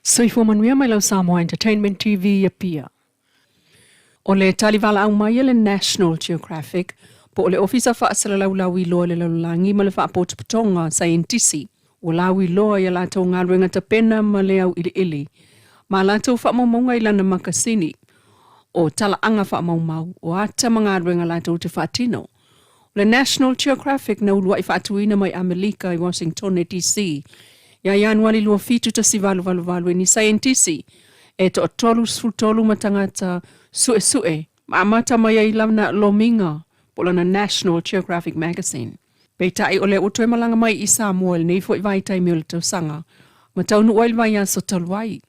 Soifuamanuia mai lau Samoa Entertainment TV ia pia. O le talivala au mai le National Geographic, po o le ofisa whaasala lau iloa le laulangi ma le whaapotapatonga scientisi, o lau iloa ia lātou ngā ruenga tapena ma le au ili. Ma lātou whaamaunga i lana makasini, o tala anga whaamaumau, o ata mga ruenga lātou te whaatino. Le National Geographic na ulua i whaatuina mai Amerika i Washington DC, ia Januari lua fitu ta si valu ni scientisi e to tolu matangata sue ma amata mai ai lamna lominga polana National Geographic magazine. Peitai ole o toe malanga mai i Samuel nei fo i vai taimi o le tausanga ma taunu oil vai aso taluai.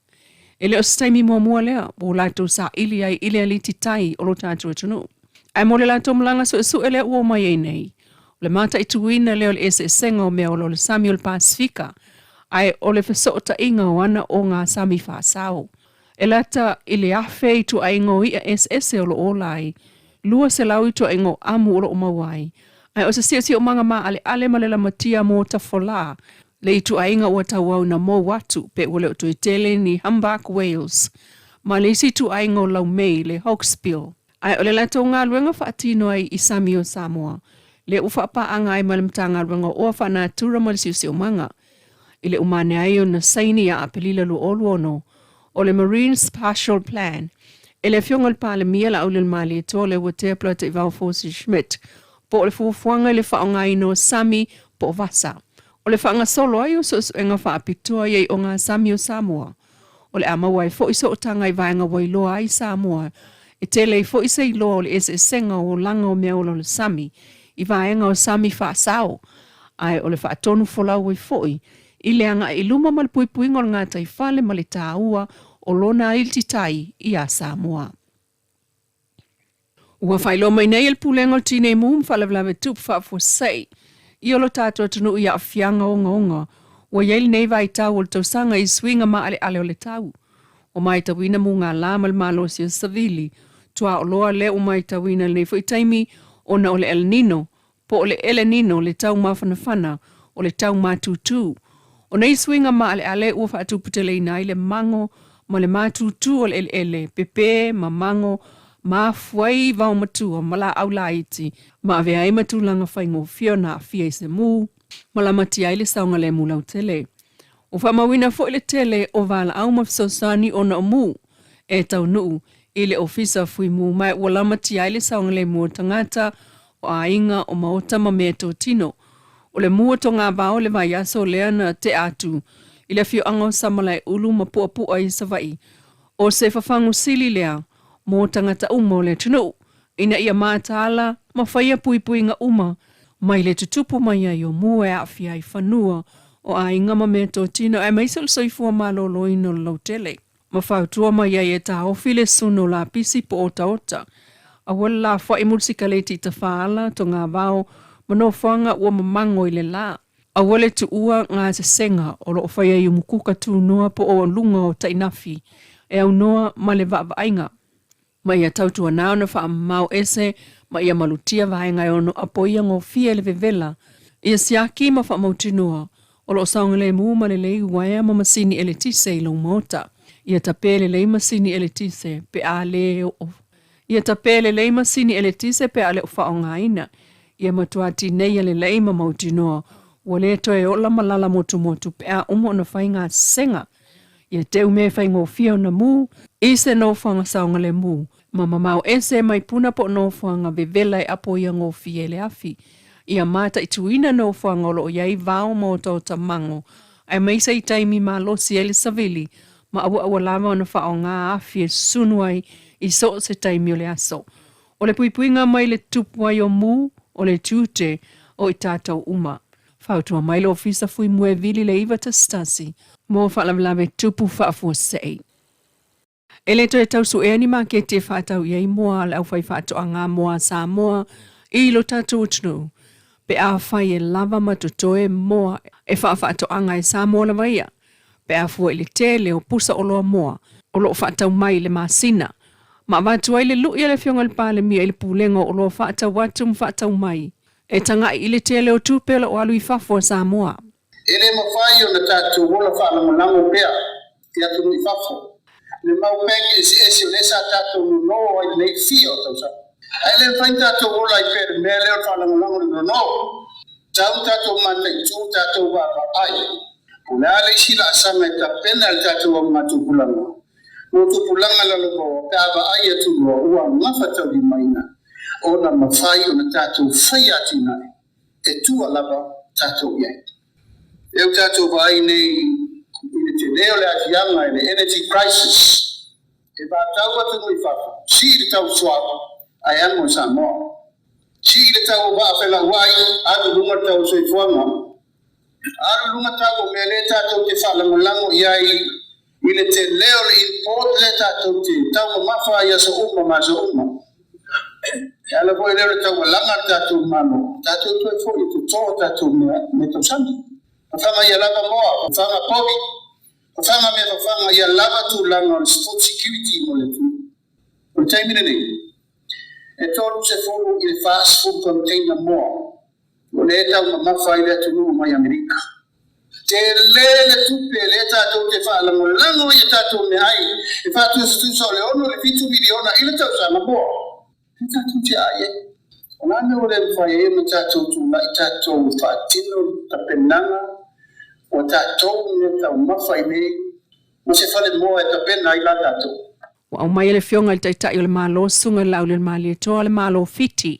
Ele o staimi mua lea o laitou sa ili ai ili aliti tai o lo tātou tunu. Ai mo le laitou malanga sue lea ua mai ei nei. Le mata i tuina leo le ese senga o mea o le Samuel Pasifika ai ole fesota inga o ana o ngā sami whaasau. E lata ile afe i tu aingo i a SS o lo olai, lua se lau i tu aingo amu o lo mawai. Ai o se si o manga maa ale malela matia mo ta fola, le i tu ainga o tawau na mo watu pe ole o tu itele ni Humbug Wales, ma le isi tu aingo lau mei le Hawksbill. Ai ole lata o ngā luenga whaatino ai i Sami o Samoa, le ufa pa anga ai malimta ngā luenga o whana tura malisi o manga, ile umane ayo na saini ya apelila lu oluono o le Marine Spatial Plan. Ele fiongal pa le miela au le mali tole wa te plata i vau Fosi Schmidt po le fufuanga le whaonga ino Sami po vasa. O le whaonga solo ayo so enga wha apitoa yei o ngā Sami o Samoa. O le amawai fo iso o tanga i vaenga wailoa ai Samoa. E tele i fo isa i loa o le ese senga o langa o mea o le Sami. I vaenga o Sami wha sao. Ai o le wha atonu folau i foi. I leanga i luma malpui ngol ngā tai whale mali tāua o lona ilti tai i a Samoa. Ua whailo mai nei el pulengol tine mum whalawlawe tup whaafosei. I olo tātua tunu i a whianga onga. Ua yeili nei vai tau o le tausanga i swinga ma ale o le tau. O mai tawina mu ngā lamal malosi o savili. Tua o loa le o mai tawina nei fo i taimi o na o le El Nino. Po o le El Nino le tau mawhanawhana o le tau matutu. O nei swinga ma ale ua whaatuputele i nai le mango ma le matutu o le ele, pepe, ma mango, ma fuai vau matua ma la au la iti, ma ave ai matulanga whaingo fio na fia i se mu, ma la mati ai le saunga le mu lau tele. O whamawina fo ile tele o vala au mafisosani o na o mu, e tau nuu, ile ofisa fui mu mai ua la mati ai le saunga le mu o tangata o ainga o maota ma mea tō tino. O le mua to ngā vao le vai aso lea na te atu, i le fio ango samalai ulu ma pua i savai. O se whafangu sili lea, mō tangata uma le tunu, ina ia mātala, ma whaia pui ngā uma, mai le tutupu mai ai o mua e awhia i whanua, o ai ngama mea tō tino, ai maisal soifua malolo ino lau tele. Ma whautua mai ai e tā ofile suno la pisi po ota. A wala la whai musikaleti ta whaala to ngā vao, mano whanga ua mamango i le la. A wale tu ua ngā se senga o lo whaia i umukuka tu noa po o lunga o tainafi e au noa ma le vaainga. Ma ia tautua nao na wha mau ese ma ia malutia vaenga e ono apo ia ngō fia le vevela. Ia siaki ma wha mautinua o lo saunga le mu ma le lei waia ma masini eletise i lo mota. Ia tapele lei masini eletise pe a le o. Ia tapele lei masini eletise pe a le o whaonga ina. Ia matuati nei le lei ma mautinoa, ua le toe o la malala motu pe a umo na whainga senga. Ia te ume whaingo fio na mu, i se no whanga saunga le mu, ma mamau ese mai puna po no whanga vevela e apo ia ngō fie le afi. Ia mata i tuina no whanga o lo iai vao mo tau tamango, ai meisa i taimi ma losi ele savili, ma awa lama na whao ngā afi e sunuai i so se taimi o le aso. O le puipuinga mai le tupuai o mu, o le tute o i tātou uma. Whautua mai le ofisa fui mue vili le iwa ta stasi, mō whalawalawe tupu whaafosei. E le toe tausu e anima ke te whaatau iei moa le au whai whaatoa ngā moa sa moa i lo tātou tunu. Pe a whai e lava matutoe moa e whaatoa ngā e sa moa la waia. Pe a fua i le te le o pusa o loa moa, o lo whaatau mai le masina. Ma watu ai le luia le fionga le pāle mia i le pūlenga o lo whaatau watu mwhaatau mai. E tanga i le tele o tūpela o alu i whafua Samoa. Ele mawhai o na tātou wola whaalamanango pia. ia tunu I fafo. Le mau peke esi o lesa tato no ai nei fio tausa. Ai le fai tato ola I per mele o whalangolango no. Tau tato mantai tu tato wapa ai. Pula le sila asama ta penal tato o matu pulanga. No tu pulanga la loko taba ai atu ua mafata di maina. Ona mafai ona tato fai atina. E tua lava tato iai. Eu tato vai nei Te leo le akianga e le energy crisis. E ba tau atu mui whaka. Si le tau suawa, ai anmo Samoa. Si le tau wa whela wai, atu lunga tau soi fuanga. Aru lunga tau me le tatou te whalamulango iai, I le te leo le import le tatou te tau mawha ia sa uma ma sa uma. E ala koe leo le tau langa tatou mano. Tatou tue fo I tu tō tatou me tau sandi. Whanga ia lava moa, whanga pobi. Whanga me whanga ia lava tu langa o sport security mo le tu. O taimine nei. E tolu se fulu I le fast food container moa. O le tau mawha I le atunu mai Amerika. Te le tupe le tatou te whaala mo lango I tatou me ai. E whātua stu so le ono le 2 miliona I le tau sa na moa. Te tatou te ai e. O nane o le mwhai e me tatou tu mai tatou whaatino tapenanga. O tatou me tau mawhai nei, o se whale moa e tapena I la tatou. Wa mai le fionga I taitai o le malo sunga lau le mali toa le malo fiti.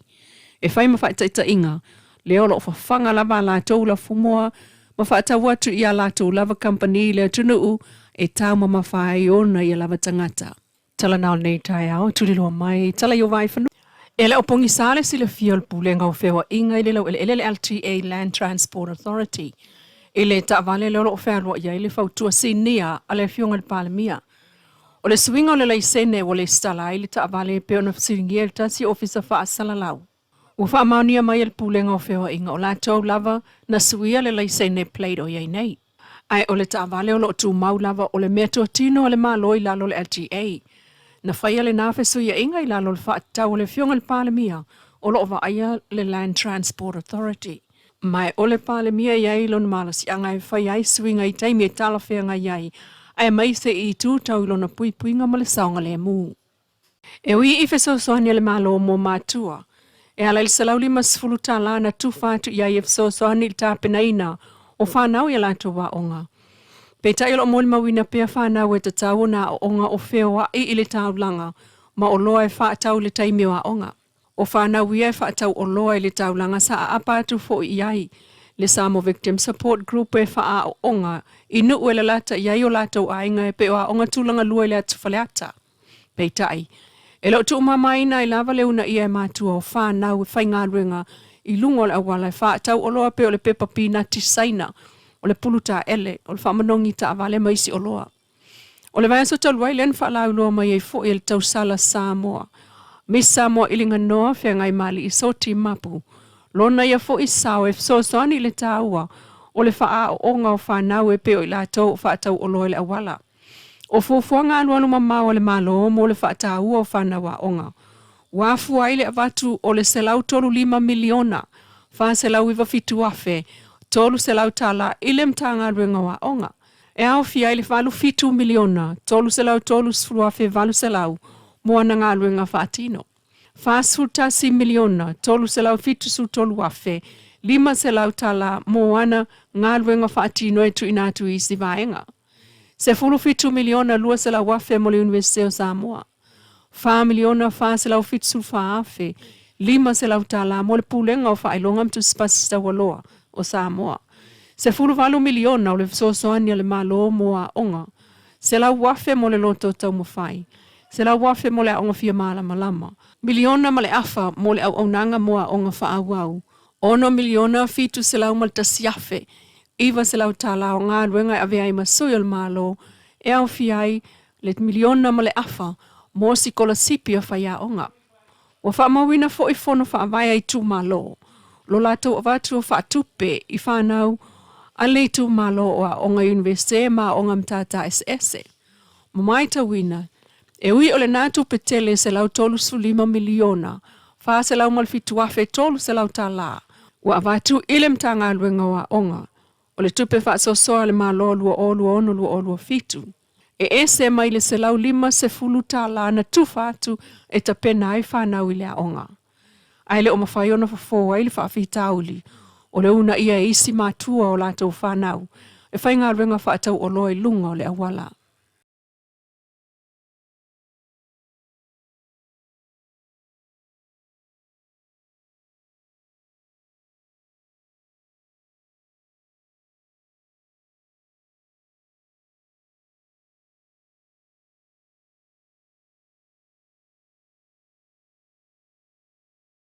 E whai mawhai taitai inga, leo lo whawhanga lava la tau la fumoa, mawhai tau watu I a la tau lava company le tunuu, e tau mawhai ona I a lava tangata. Tala nao nei tai au, tulilua mai, tala yo VAIFANUA. E le opongi sale si le fiol pulenga o whewa inga I le lau ele LTA Land Transport Authority. Ele ta vale lolo ferro ia ile fautua sinia ale fionga le palemia. O le swinga o le laisene o le stala ile ta vale pe ona singiel ta si officer fa asalalau. O fa maunia mai el pulenga o fewa inga o la tau lava na suia le laisene plate o ia nei. Ai o le ta vale o lo tu mau lava o le meto tino o le maloi lalo le LTA. Na faya le nafe suia inga I lalo le fa tau le fionga le palemia o lo va aia le Land Transport Authority. Mai ole pale mia iai lon malas anga e whai ai swinga I taimi e tala whenga iai, ai mai se I tū tau lona pui puinga ma le saonga le mū. E ui I feso sohani le malo mo mātua, e ala il salau lima sfulu tala na tu whātu iai e feso sohani il tāpena ina, o whanau I lato wa onga. Pe tai lo moli mawina pia whanau e tatau na o onga o whewa I le tau langa, ma o loa e whaatau le taimi wa onga. O whanau ia e whaatau o loa I le taulanga sa a apatu fo iai. Le Samo Victim Support Group e wha o onga. I nuu e le lata iai o latou ainga e pe o a onga tūlanga lua I le atu whaleata. Pei tai. E lo tu mamaina I lava leuna ia e mātua o whanau e whainga ruenga I lungo le awala e whaatau o loa pe o le pepa pina tisaina. O le puluta ele. O le whamanongi ta avale maisi o loa. O le vaiaso taluai len whaalau loa mai e fo I le tausala Samoa. Miss Samoa ilinga noa whengai mali I soti mapu. Lona ia fo I sao e fsosoni le taua. O le faa o onga o whanau e peo I lato o whaatau o loa le awala. O fufuanga aluanu mamau le malo mo le whaatau o whanau a onga. Wafu ai le avatu o le selau tolu 5 miliona. Wha selau iwa fitu afe. Tolu selau tala ile mtanga ruenga wa onga. E au fia ile valu fitu miliona. Tolu selau tolu sfru afe valu selau. Moana ngā luenga whaatino. Whaasuta si miliona, tolu selau fitu su tolu wafe, 5 selau tala moana ngā luenga whaatino e tu inatu I si vaenga. Se fulu fitu miliona lua selau wafe mo le Universite o Samoa. 4 miliona wha selau fitu su whaafe, 5 selau tala mo le pulenga o whailonga mtu spasista waloa o Samoa. Se fulu valu miliona o le sosoania le malo moa onga. Selau wafe mo le loto tau mo whai. Se la wafe mo le aonga fia malama. Miliona ma le afa mo le au nanga moa onga whaawau. Ono miliona fitu se lau malta siafe. Iwa se lau tala o ngā ruenga ave ai masui al malo. E au fiai le miliona ma le afa mo si kola sipi a whaia onga. Wa wha mawina fo I fono wha avai ai tu malo. Lo lato avatu o wha tupe I whanau a le tu malo o a onga universite ma onga mtata SS. Mamaita wina. E ui ole nātu petele se lau tolu su 5 miliona. Wha se lau malfitu afe tolu se lau tala. Wa avatu ile mtanga luenga wa onga. Ole tupe wha sosoa le malo lua o lua ono lua o lua fitu. E se mai le se lau 5 TALA na tufa atu e ta pena ai whanau I le aonga. Ai le o mawhai ona fafo ai le whaafitauli, o le una ia isi mātua o lātou whanau, e whai ngā renga whaatau o loa I lunga o le awala.